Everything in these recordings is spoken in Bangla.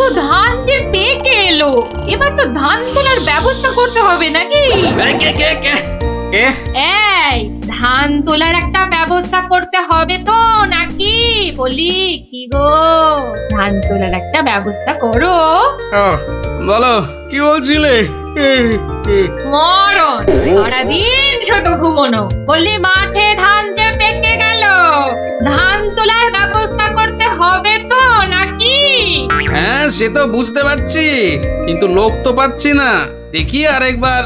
কিন্তু ধান যে পেকে এলো, এবার তো ধান তোলার ব্যবস্থা করতে হবে নাকি? এই ধান তোলার একটা ব্যবস্থা করতে হবে তো নাকি? বলি কি গো, ধান তোলার একটা ব্যবস্থা করো। বলো কি বলছিলে? মরণ, সারাদিন ছোট ঘুমোনো। বললি মাঠে ধান যে পেকে গেল, ধান তোলার ব্যবস্থা করতে হবে তো নাকি? হ্যাঁ সে তো বুঝতে পারছি, কিন্তু লোক তো পাচ্ছি না। দেখি আরেকবার।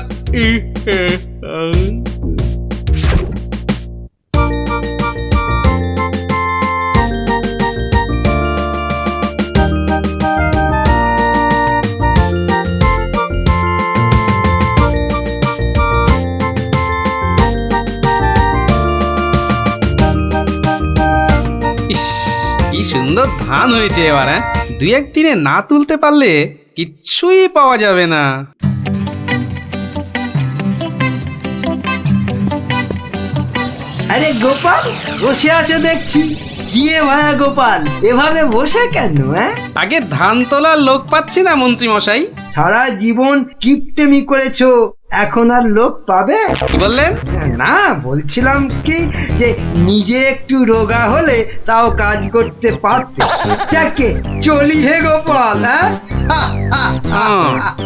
ইস, কি সুন্দর ধান হয়েছে এবার। হ্যাঁ, দুই একদিনে না তুলতে পারলে কিচ্ছুই পাওয়া যাবে না। আরে গোপাল, বসে আছো দেখছি। গিয়ে ভায়া গোপাল, এভাবে বসে কেন? আগে ধান তোলার লোক পাচ্ছি না মন্ত্রী মশাই। সারা জীবন কিপটেমি করেছো, এখন আর লোক পাবে? কি বললেন? না, বলছিলাম কি যে নিজে একটু রোগা হলে তাও কাজ করতে পারতে। যাকে চলি হে গোপাল।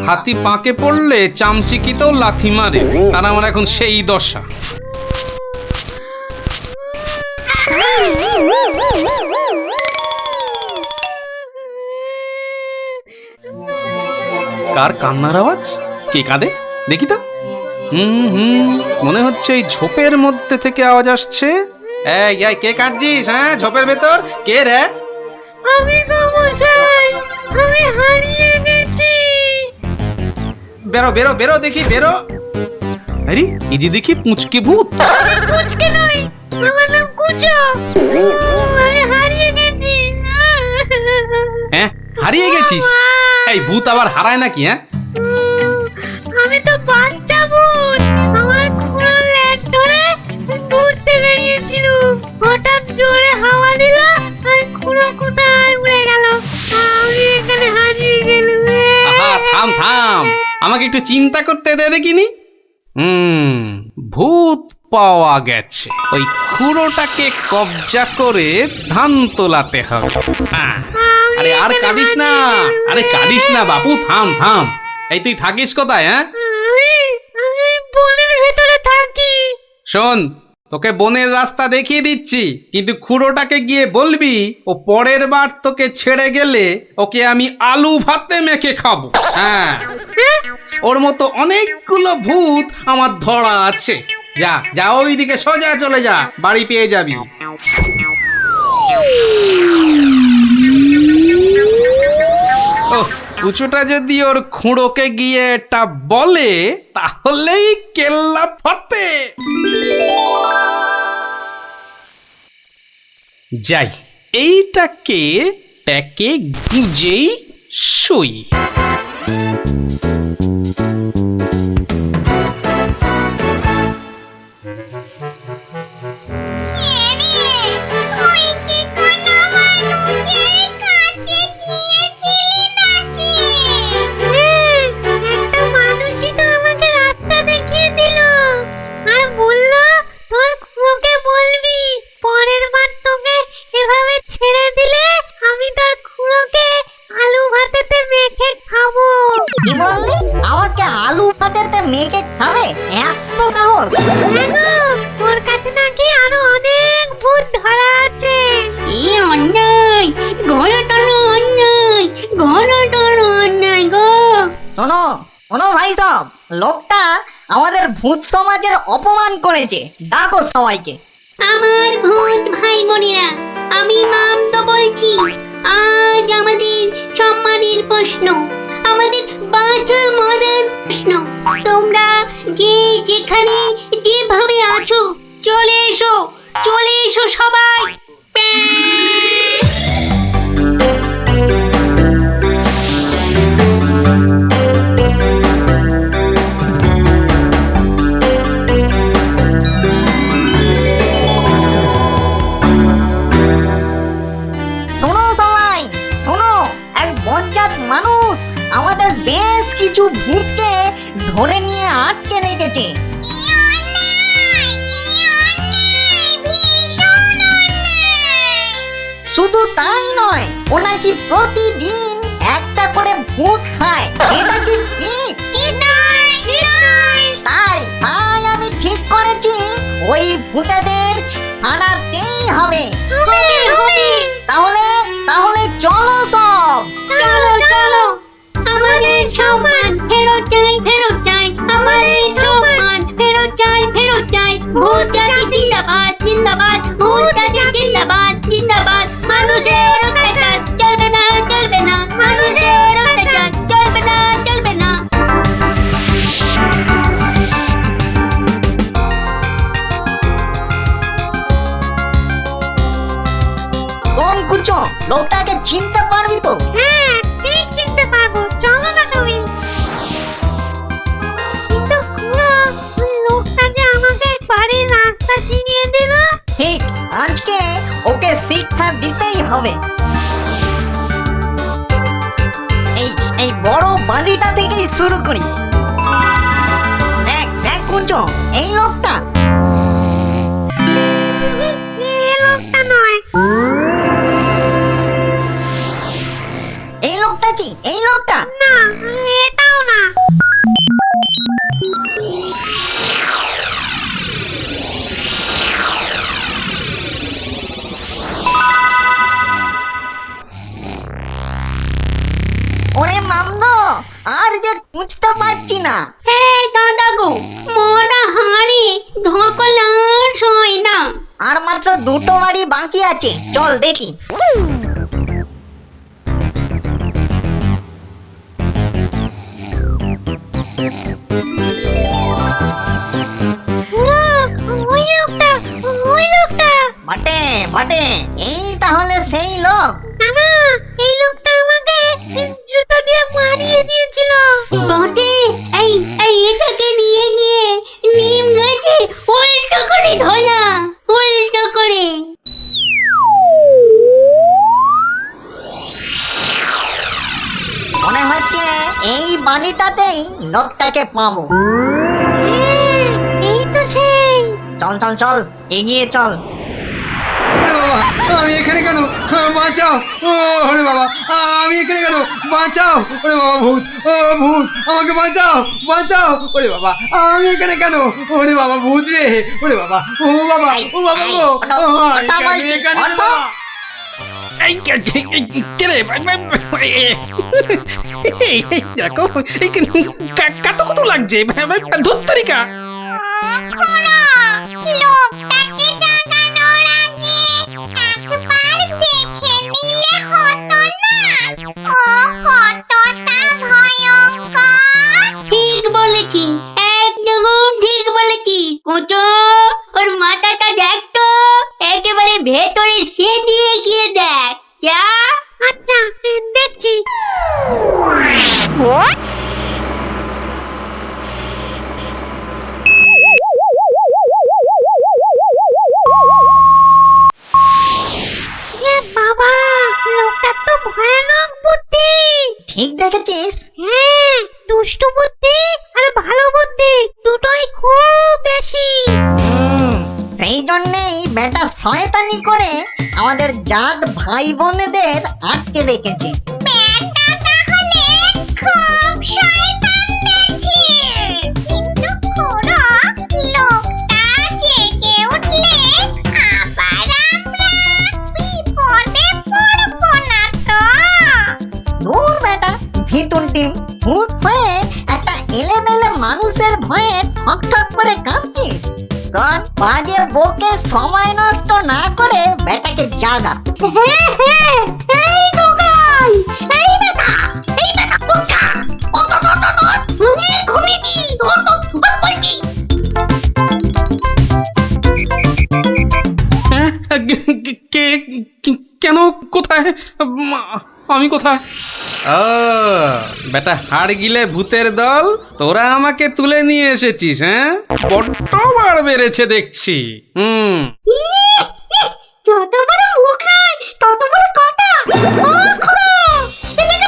হাতি পাকে পড়লে চামচিকিতেও লাথি মারে, আর আমার এখন সেই দশা। কার কান্নার আওয়াজ? কে কাঁদে দেখি তো। মনে হচ্ছে এই ঝোপের মধ্যে থেকে আওয়াজ আসছে। এই কে কাঁদছিস? হ্যাঁ, ঝোপের ভেতর কে রে? আমি গো মশাই, আমি হারিয়ে গেছি। বেরো বেরো বেরো দেখি, বেরো। আরে এই যে দেখি পুঁচকে ভূত। আমি পুচকে নই, আমার নাম কুচো। আমি হারিয়ে গেছি। হ্যাঁ, হারিয়ে গেছিস? এই ভূত আবার হারায় নাকি? হ্যাঁ, আমি তো বাচ্চা ভূত। আমার খুঁড়ো লেজ ধরে ঘুরতে বেরিয়েছিল, হঠাৎ জোরে হাওয়া দিল আর খুঁড়ো কোথায় উড়ে গেল। আমি এখানে হারিয়ে গেলাম। আহা, থাম থাম, আমাকে একটু চিন্তা করতে দে দেখিনি। ভূত পাওয়া গেছে। ওই খুঁড়োটাকে কবজা করে ধান তোলাতে হবে। হ্যাঁ, আরে আর কাঁদিস না, আরে কাঁদিস না বাপু, থাম থাম। এই তুই থাকিস কোথায়? হ্যাঁ, আমি বনের ভেতরে থাকি। শোন, তোকে বনের রাস্তা দেখিয়ে দিচ্ছি, কিন্তু খুঁড়োটাকে গিয়ে বলবি ও পরের বার তোকে ছেড়ে গেলে ওকে আমি আলু ভাতে মেখে খাবো। হ্যাঁ, ওর মতো অনেকগুলো ভূত আমার ধরা আছে। যা যা, ওইদিকে সোজা চলে যা, বাড়ি পেয়ে যাবি। ওহ, কুচোটা যদি ওর খুঁড়োকে গিয়ে এটা বলে তাহলেই কেল্লা ফতে। যাই, এইটাকে প্যাকে গুজেই সই। মেয়েকে খাবে? এত সাহস? ওর কাছে নাকি আরো অনেক ভূত ধরা আছে। এই অন্যায়, ঘোরতর অন্যায়, ঘোরতর অন্যায় গো। শোনো শোনো ভাই সব, লোকটা আমাদের ভূত সমাজের অপমান করেছে। ডাকো সবাইকে। আমার ভূত ভাই বোনেরা, আমি নাম তো বলছি। আজ আমাদের সম্মানের প্রশ্ন, আমাদের বাঁচা মরার প্রশ্ন। তোমরা যে যেখানে যেভাবে আছো চলে এসো, চলে এসো সবাই। শোনো সবাই, শোনো, এক বজ্জাত মানুষ আমাদের বেশ কিছু ভূতকে ধরে নিয়ে আটকে রেখেছে। শুধু তাই নয়, ও নাকি প্রতিদিন একটা করে ভূত খায়। এটা কি ঠিক? তাই তাই আমি ঠিক করেছি ওই ভূতেদের হারাতেই হবে। তাহলে তাহলে চলো সব। চলো চলো, আমাদের সম্মান ফেরত চাই, ফেরত চাই, আমাদের সম্মান ফেরত চাই, ফেরত চাই। ভূত জাতি জিন্দাবাদ, জিন্দাবাদ, ভূত জাতি জিন্দাবাদ, জিন্দাবাদ। মানুষের অত্যাচার চলবে না, চলবে না, মানুষের অত্যাচার চলবে না, চলবে না। কোন কুচো, লোকটাকে চিনতে পারবি তো? হ্যাঁ, ঠিক চিনতে পারবো, চলো না তুমি। কিন্তু খুড়ো, ওই লোকটা যে আমাদের বাড়ির রাস্তা চিনিয়ে দিল। ঠিক, আজকে ওকে শিক্ষা দিতেই হবে। এই এই বড় বাড়িটা থেকেই শুরু করি। দেখ দেখ কুঞ্চ, এই লোকটা। এই লোকটা নয়। এই লোকটা কি? এই লোকটা না, এটাও না। ওরে মামদো, আর যে খুঁজতে পারছি না। এই দাদা গো, মোরা হাড়ি ধকল আর সই না। আর মাত্র দুটো বাড়ি বাকি আছে, চল দেখি। ওই লোকটা, ওই লোকটা। বটে বটে, এই তাহলে সেই লোক। না, এই লোকটা আমাকে জুতো দিয়ে মারিয়ে দিয়েছিল। বটে, এই এটাকে নিয়ে গিয়ে নিম গাছে উল্টো করে ধরা, উল্টো করে। মনে হচ্ছে এই বাড়িটাতেই লোকটাকে পাবো। এই তো সেই। চল চল চল, এগিয়ে চল। আমি এখানে কেন? বাঁচাও! ওরে বাবা, আমি এখানে কেন? বাঁচাও! ওরে বাবা, ভূত! ও ভূত, আমাকে বাঁচাও, বাঁচাও! ওরে বাবা, আমি এখানে কেন? ওরে বাবা, ভূত রে! ওরে বাবা, ও বাবা, ও বাবা গো! আমি এখানে কেন? এই কে রে? দেখো, কত কত লাগছে ধুত্তরিকা। লোকটাকে জাগানোর আগে একবার দেখে নিলে হতো না? ও কতটা ভয়ঙ্কর। ঠিক বলেছি, একদম ঠিক বলেছি। কোটো, ওর মাথাটা দেখ তো, একেবারে ভেতরে সে দিয়ে গিয়ে দেখ। যা। আচ্ছা, দেখছি। বাবা, লোকটা তো ভয়ানক বুদ্ধি। ঠিক দেখেছিস? হ্যাঁ, দুষ্টু বুদ্ধি আর ভালো বুদ্ধি দুটোই খুব বেশি। সেই জন্যেই বেটা শয়তানি করে আমাদের জাত ভাই বোনেদের আটকে রেখেছে। ব্যাটাটা হলে খুব শয়তান দেখছি। কিন্তু খুড়ো, লোকটা জেগে উঠলে আবার আমরা বিপদে পড়বো না তো? দূর বেটা, ভিতুন টিম, ভূত হয়ে একটা এলেমেলে মানুষের ভয়ে ঠক ঠক করে কাঁপছিস। চল, বাজে বকে সময় নষ্ট না করে বেটাকে জাগা। এই দোকান, এই বেটা, কোথা? ঘুমিয়েছি, বলছি। কেন? কোথায়? আমি কোথায়? ও বেটা, হাড় গিলে ভূতের দল, তোরা আমাকে তুলে নিয়ে এসেছিস? হ্যাঁ, বড্ড বার বেড়েছে দেখছি। যত বড় মুখ নয় তত বড় কথা। ও খুড়ো, এটাকে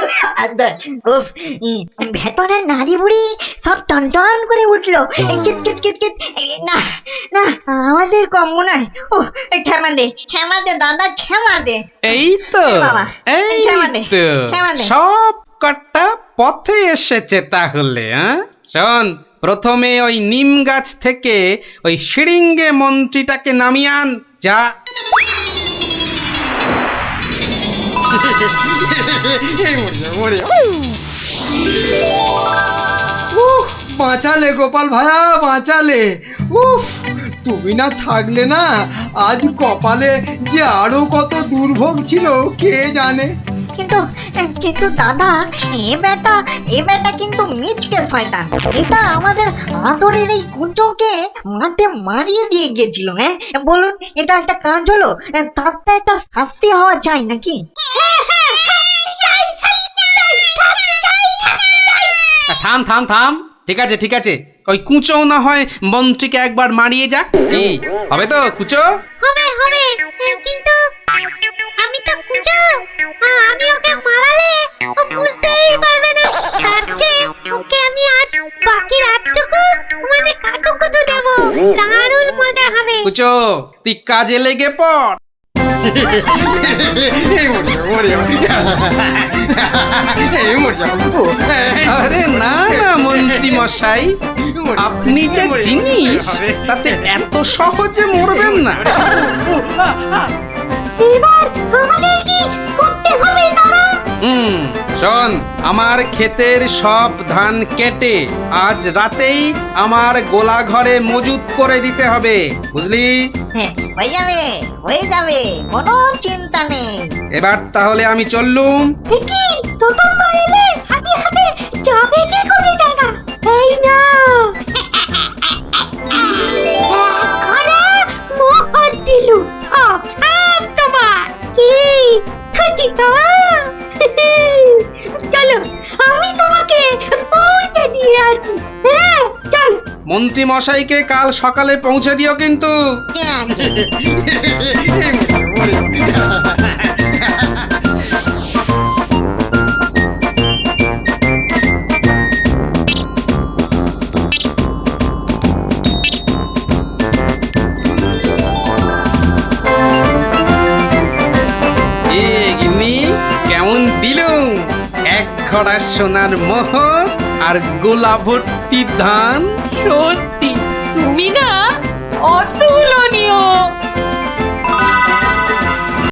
উফ, ভেতরের নাড়ি বুড়ি সব টনটন করে উঠলো। Kit kit kit kit. না না, আমাদের কম মনে হয়। ও, ক্ষমা দে দাদা, ক্ষমা দে। এই তো এ বাবা, এই ক্ষমা দে, তো ক্ষমা দে। সব কটা পথে এসেছে তাহলে। শোন, প্রথমে ওই নিম গাছ থেকে ওই শিরিঙ্গে মন্ত্রীটাকে নামিয়ে আন। যা। উফ, বাঁচালে গোপাল ভায়া, বাঁচালে। উফ, তুমি না থাকলে না আজ কপালে যে আরো কত দুর্ভোগ ছিল কে জানে। কিন্তু কিন্তু দাদা, এ বেটা কিন্তু মিচকে শয়তান। এটা আমাদের আদরের এই কুঞ্চকে মাঠে মারিয়ে দিয়ে গেছিল। হ্যাঁ বলুন, এটা একটা কাজ হলো? তার তো একটা শাস্তি হওয়া চাই নাকি? থাম থাম থাম, ঠিক আছে ঠিক আছে, ওই কুঁচো না হয় মন্ত্রীকে একবার মারিয়ে যাক। কি হবে তো কুঁচো? হবে হবে, কিন্তু আমি তো কুঁচো, আমি ওকে মারালে ও বুঝতেই পারবে না। তার চেয়ে ওকে আমি আজ বাকি রাতটুকু মানে কাটুকুটু দেব, দারুণ মজা হবে। কুঁচো, তুই কাজে লেগে পড়। আরে না না মন্ত্রী মশাই, আপনি যে জিনিস তাতে এত সহজে মরবেন না। এবার আমাদের কি করতে হবে দাদা? শোন, আমার ক্ষেতের সব ধান কেটে আজ রাতেই আমার গোলা ঘরে মজুত করে দিতে হবে, বুঝলি? হ্যাঁ, হয়ে যাবে, কোনো চিন্তা নেই। এবার তাহলে আমি চললুম। কি তোতন পাইলে হাতে হাতে যাবে কি করে দাদা? এই না ঘরে মোহর দিলু, সব তোমার। কি খাচ্ছি তো? চলো, আমি তোমাকে পৌঁছে দিয়ে আছি। হ্যাঁ চল। মন্ত্রী মশাইকে কাল সকালে পৌঁছে দিও কিন্তু। কেমন দিলুম এক ঘড়া সোনার মোহর আর গোলা ভর্তি ধান। সত্যি তুমি না অতুল